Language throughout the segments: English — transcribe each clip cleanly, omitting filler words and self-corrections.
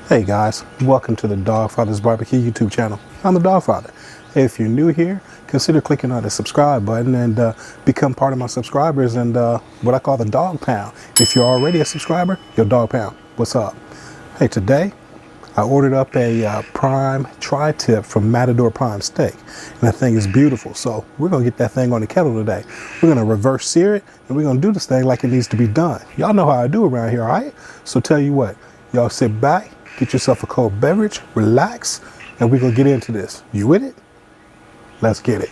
Hey guys, welcome to the Dogfather's Barbecue YouTube channel. I'm the Dogfather. If you're new here, consider clicking on the subscribe button and become part of my subscribers and what I call the dog pound. If you're already a subscriber, you're dog pound. What's up? Hey, today I ordered up a Prime Tri Tip from Matador Prime Steak, and that thing is beautiful. So we're gonna get that thing on the kettle today. We're gonna reverse sear it, and we're gonna do this thing like it needs to be done. Y'all know how I do around here, all right? So tell you what, y'all sit back, get yourself a cold beverage, relax, and we're gonna get into this. You with it? Let's get it.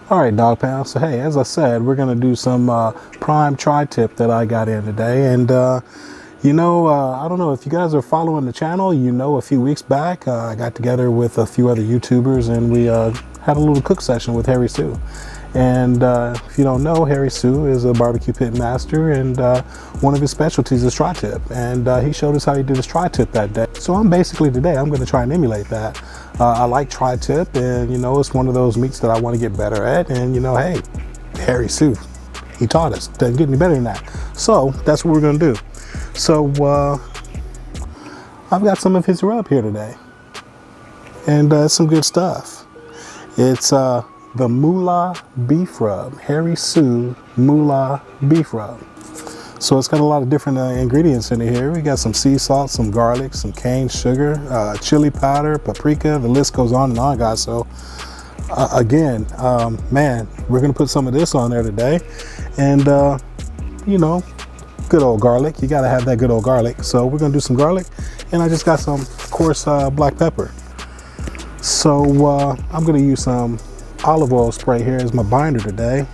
All right, dog pound. So hey, as I said, we're gonna do some Prime Tri Tip that I got in today, and you know, I don't know if you guys are following the channel. You know, a few weeks back, I got together with a few other YouTubers, and we had a little cook session with Harry Soo. And if you don't know, Harry Soo is a barbecue pit master, and one of his specialties is Tri Tip. And he showed us how he did his Tri Tip that day. So I'm going to try and emulate that. I like Tri Tip, and you know, it's one of those meats that I want to get better at. And you know, hey, Harry Soo, he taught us. Doesn't get any better than that. So that's what we're going to do. So I've got some of his rub here today, and some good stuff. It's the Moolah beef rub, Harry Soo Moolah beef rub. So it's got a lot of different ingredients in here. We got some sea salt, some garlic, some cane sugar, chili powder, paprika. The list goes on and on, guys. So again, man, we're gonna put some of this on there today, and you know, good old garlic. You gotta have that good old garlic. So we're gonna do some garlic, and I just got some coarse black pepper. So I'm gonna use some olive oil spray here as my binder today.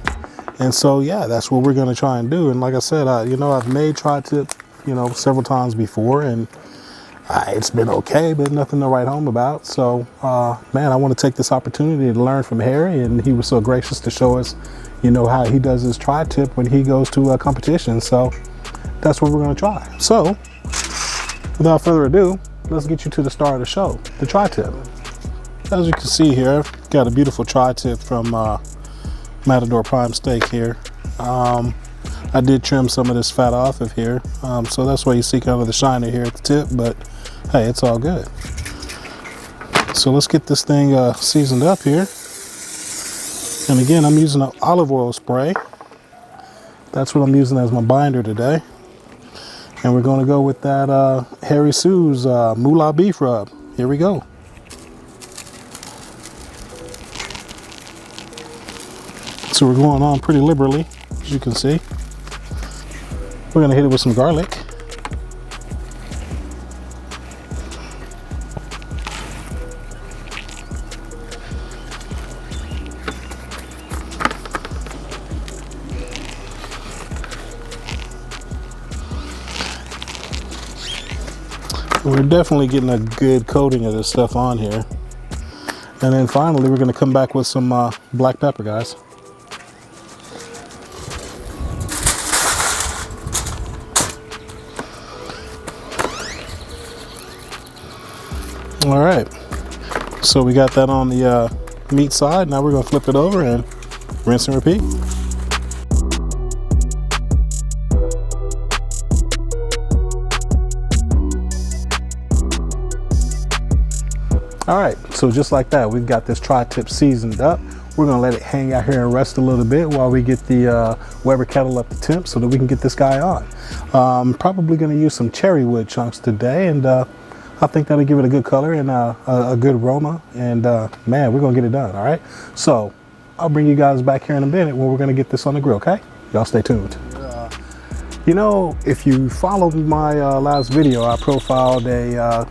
And so yeah, that's what we're gonna try and do. And like I said, you know, I've made Tri Tip, you know, several times before, and it's been okay, but nothing to write home about. So man, I want to take this opportunity to learn from Harry, and he was so gracious to show us, you know, how he does his Tri Tip when he goes to a competition. So that's what we're gonna try. So without further ado, let's get you to the start of the show, the Tri Tip. As you can see here, I've got a beautiful Tri Tip from Matador Prime Steak here. I did trim some of this fat off of here, so that's why you see kind of the shiner here at the tip, but hey, it's all good. So let's get this thing seasoned up here. And again, I'm using an olive oil spray. That's what I'm using as my binder today. And we're gonna go with that Harry Soo's Moolah beef rub. Here we go. So we're going on pretty liberally, as you can see. We're gonna hit it with some garlic. We're definitely getting a good coating of this stuff on here. And then finally, we're gonna come back with some black pepper, guys. All right, so we got that on the meat side. Now we're gonna flip it over and rinse and repeat. All right, so just like that, we've got this Tri Tip seasoned up. We're gonna let it hang out here and rest a little bit while we get the Weber kettle up to temp so that we can get this guy on. Probably gonna use some cherry wood chunks today, and I think that'll give it a good color and a good aroma, and man, we're gonna get it done, all right? So I'll bring you guys back here in a minute when we're gonna get this on the grill, okay? Y'all stay tuned. You know, if you followed my last video, I profiled a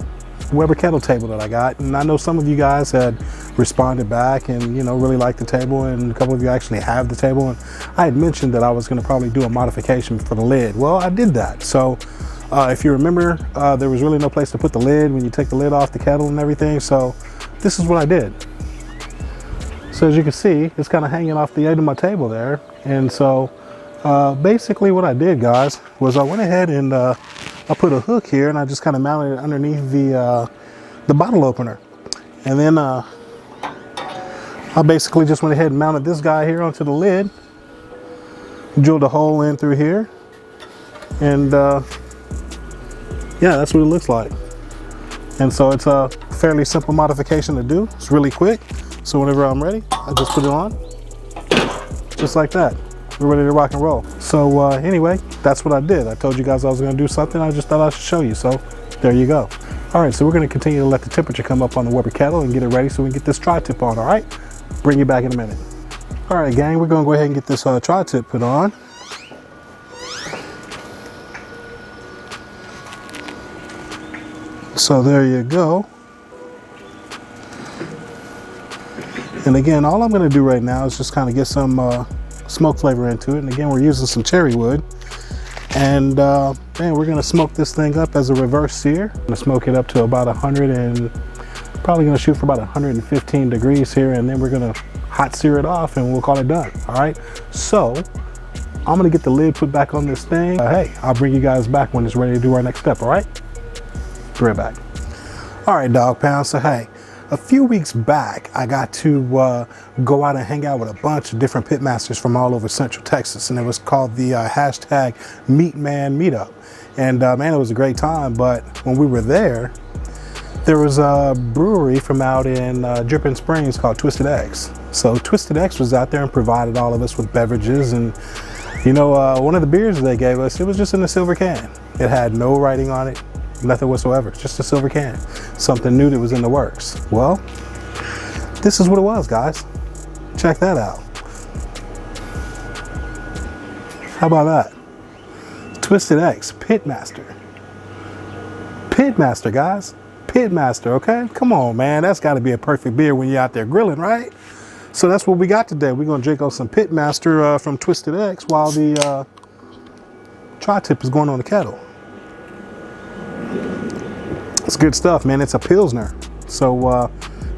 Weber kettle table that I got, and I know some of you guys had responded back and, you know, really liked the table, and a couple of you actually have the table, and I had mentioned that I was gonna probably do a modification for the lid. Well, I did that. So if you remember, there was really no place to put the lid when you take the lid off the kettle and everything, so this is what I did. So as you can see, it's kind of hanging off the edge of my table there, and so Basically what I did, guys, was I went ahead and I put a hook here and I just kind of mounted it underneath the bottle opener. And then I basically just went ahead and mounted this guy here onto the lid, drilled a hole in through here, and yeah, that's what it looks like. And so it's a fairly simple modification to do. It's really quick. So whenever I'm ready, I just put it on, just like that. We're ready to rock and roll. So anyway, that's what I did. I told you guys I was gonna do something. I just thought I should show you. So there you go. All right, so we're gonna continue to let the temperature come up on the Weber kettle and get it ready so we can get this tri-tip on, all right? Bring you back in a minute. All right, gang, we're gonna go ahead and get this tri-tip put on. So there you go. And again, all I'm gonna do right now is just kind of get some smoke flavor into it. And again, we're using some cherry wood. And man, we're gonna smoke this thing up as a reverse sear. I'm gonna smoke it up to about 100 and probably gonna shoot for about 115 degrees here. And then we're gonna hot sear it off and we'll call it done, all right? So I'm gonna get the lid put back on this thing. Hey, I'll bring you guys back when it's ready to do our next step, all right? Be right back. All right, dog pound, so hey, a few weeks back, I got to go out and hang out with a bunch of different pitmasters from all over Central Texas, and it was called the hashtag Meat Man Meetup. And man, it was a great time, but when we were there was a brewery from out in Dripping Springs called Twisted X. So Twisted X was out there and provided all of us with beverages, and you know, one of the beers they gave us, it was just in a silver can. It had no writing on it, nothing whatsoever, just a silver can. Something new that was in the works. Well, this is what it was, guys. Check that out. How about that? Twisted X, Pitmaster. Pitmaster, guys. Pitmaster, okay? Come on, man. That's got to be a perfect beer when you're out there grilling, right? So that's what we got today. We're going to drink on some Pitmaster from Twisted X while the tri-tip is going on the kettle. It's good stuff, man. It's a Pilsner. So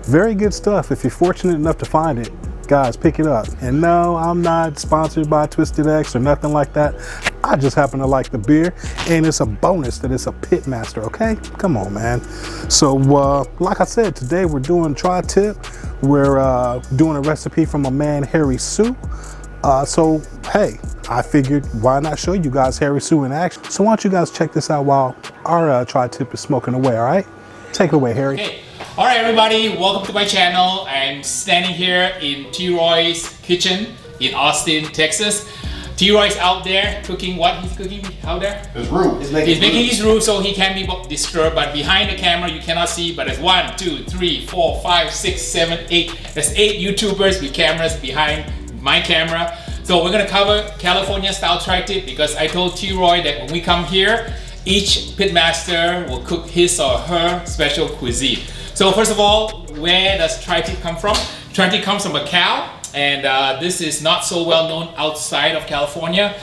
very good stuff. If you're fortunate enough to find it, guys, pick it up. And no, I'm not sponsored by Twisted X or nothing like that. I just happen to like the beer, and it's a bonus that it's a Pitmaster, okay? Come on, man. So like I said, today we're doing tri-tip. We're doing a recipe from my man Harry Soo. So hey, I figured why not show you guys Harry Soo in action. So why don't you guys check this out while our tri-tip is smoking away, all right? Take it away, Harry. Okay. All right, everybody, welcome to my channel. I'm standing here in T-Roy's kitchen in Austin, Texas. T-Roy's out there cooking what? He's cooking out there? His roux. He's making his roux so he can't be disturbed, but behind the camera you cannot see, but there's 1, 2, 3, 4, 5, 6, 7, 8. There's 8 YouTubers with cameras behind my camera. So we're gonna cover California style tri-tip because I told T-Roy that when we come here, each pitmaster will cook his or her special cuisine. So first of all, where does tri-tip come from? Tri-tip comes from a cow, and this is not so well known outside of California.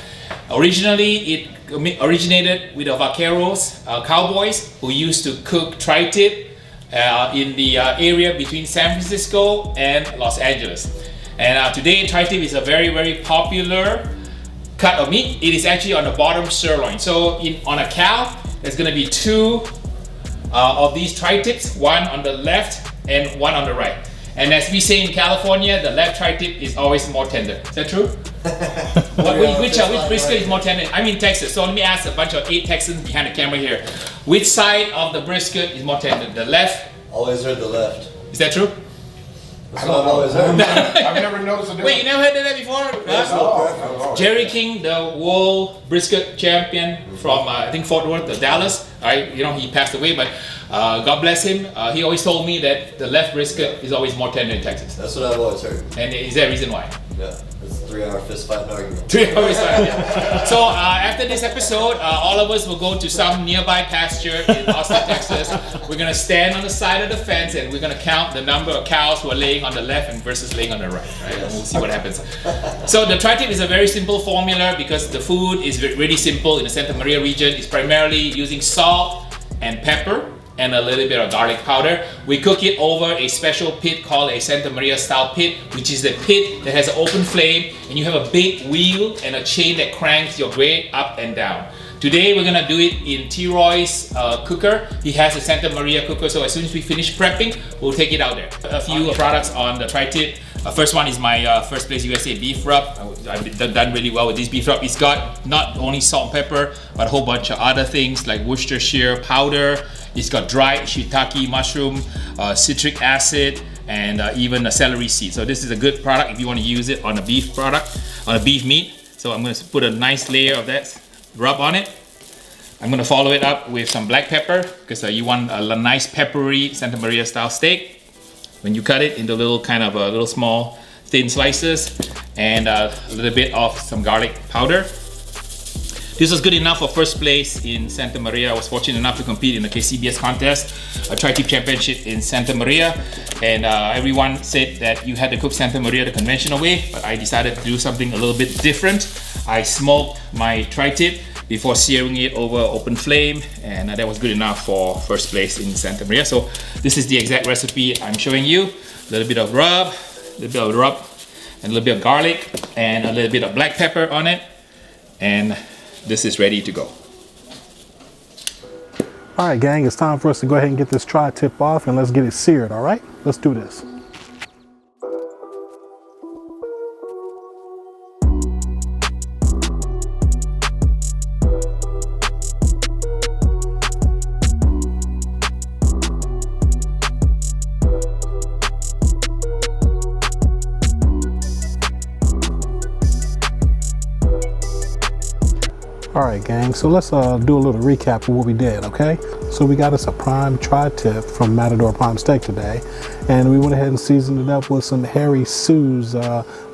Originally, it originated with the vaqueros, cowboys, who used to cook tri-tip in the area between San Francisco and Los Angeles. And today, tri-tip is a very, very popular cut of meat. It is actually on the bottom sirloin. So on a cow, there's gonna be 2 of these tri-tips, one on the left and one on the right. And as we say in California, the left tri-tip is always more tender. Is that true? Which brisket is more tender? I'm in Texas, so let me ask a bunch of 8 Texans behind the camera here. Which side of the brisket is more tender? The left? Always heard the left. Is that true? That's what I've always heard. I've never noticed a difference. Wait, you never heard that before? No. Jerry King, the world brisket champion from I think Fort Worth, Dallas. All right, you know, he passed away, but God bless him. He always told me that the left brisket is always more tender in Texas. That's what I've always heard. And is there a reason why? Yeah, it's a 3-hour fist fight and argument. 3 hours, yeah. So after this episode, all of us will go to some nearby pasture in Austin, Texas. We're gonna stand on the side of the fence and we're gonna count the number of cows who are laying on the left and versus laying on the right, right? And we'll see what happens. So the tri-tip is a very simple formula because the food is really simple in the Santa Maria region. It's primarily using salt and pepper and a little bit of garlic powder. We cook it over a special pit called a Santa Maria style pit, which is the pit that has an open flame and you have a big wheel and a chain that cranks your gray up and down. Today we're gonna do it in T-Roy's cooker. He has a Santa Maria cooker, so as soon as we finish prepping, we'll take it out there. A few products on the Tri Tip. First one is my First Place USA beef rub. I've done really well with this beef rub. It's got not only salt and pepper, but a whole bunch of other things like Worcestershire powder. It's got dried shiitake mushroom, citric acid, and even a celery seed. So this is a good product if you want to use it on a beef product, on a beef meat. So I'm going to put a nice layer of that rub on it. I'm going to follow it up with some black pepper because you want a nice peppery Santa Maria style steak. When you cut it into little kind of little small thin slices, and a little bit of some garlic powder. This was good enough for first place in Santa Maria. I was fortunate enough to compete in the KCBS contest, a Tri Tip championship in Santa Maria, and everyone said that you had to cook Santa Maria the conventional way, but I decided to do something a little bit different. I smoked my Tri Tip before searing it over open flame, and that was good enough for first place in Santa Maria. So this is the exact recipe I'm showing you. A little bit of rub, and a little bit of garlic, and a little bit of black pepper on it, and this is ready to go. All right, gang, it's time for us to go ahead and get this Tri Tip off and let's get it seared, all right? Let's do this. All right, gang, so let's do a little recap of what we did, okay? So we got us a Prime Tri Tip from Matador Prime Steak today, and we went ahead and seasoned it up with some Harry Soo's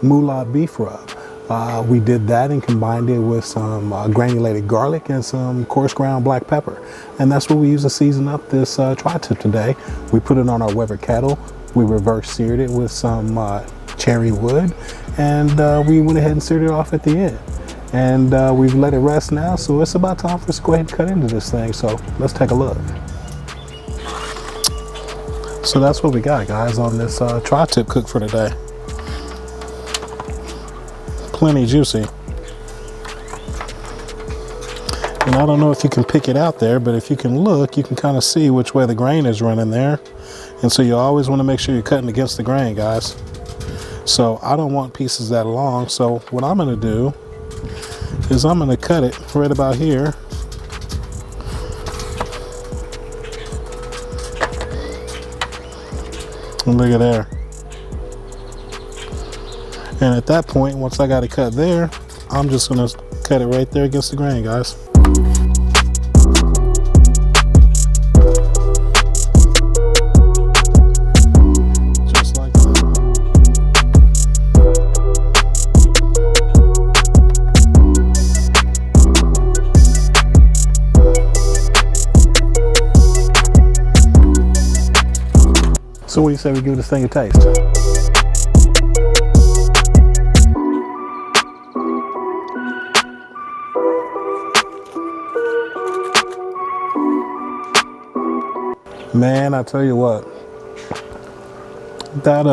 moolah beef rub. We did that and combined it with some granulated garlic and some coarse ground black pepper. And that's what we used to season up this Tri Tip today. We put it on our Weber kettle. We reverse seared it with some cherry wood, and we went ahead and seared it off at the end. And we've let it rest now, so it's about time for us to go ahead and cut into this thing. So let's take a look. So that's what we got, guys, on this Tri Tip cook for today. Plenty juicy. And I don't know if you can pick it out there, but if you can look, you can kind of see which way the grain is running there. And so you always want to make sure you're cutting against the grain, guys. So I don't want pieces that long, so what I'm going to do is I'm going to cut it right about here. And look at there. And at that point, once I got it cut there, I'm just going to cut it right there against the grain, guys. So what do you say we give this thing a taste? Man, I tell you what, that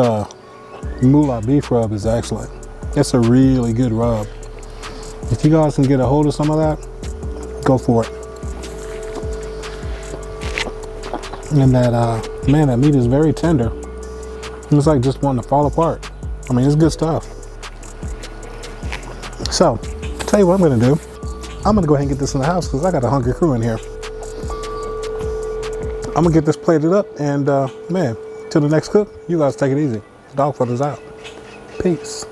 moolah beef rub is excellent. It's a really good rub. If you guys can get a hold of some of that, go for it. And that, man, that meat is very tender. It's like just wanting to fall apart. I mean, it's good stuff. So, I'll tell you what I'm gonna do. I'm gonna go ahead and get this in the house because I got a hungry crew in here. I'm gonna get this plated up and, man, till the next cook, you guys take it easy. Dogfather's out. Peace.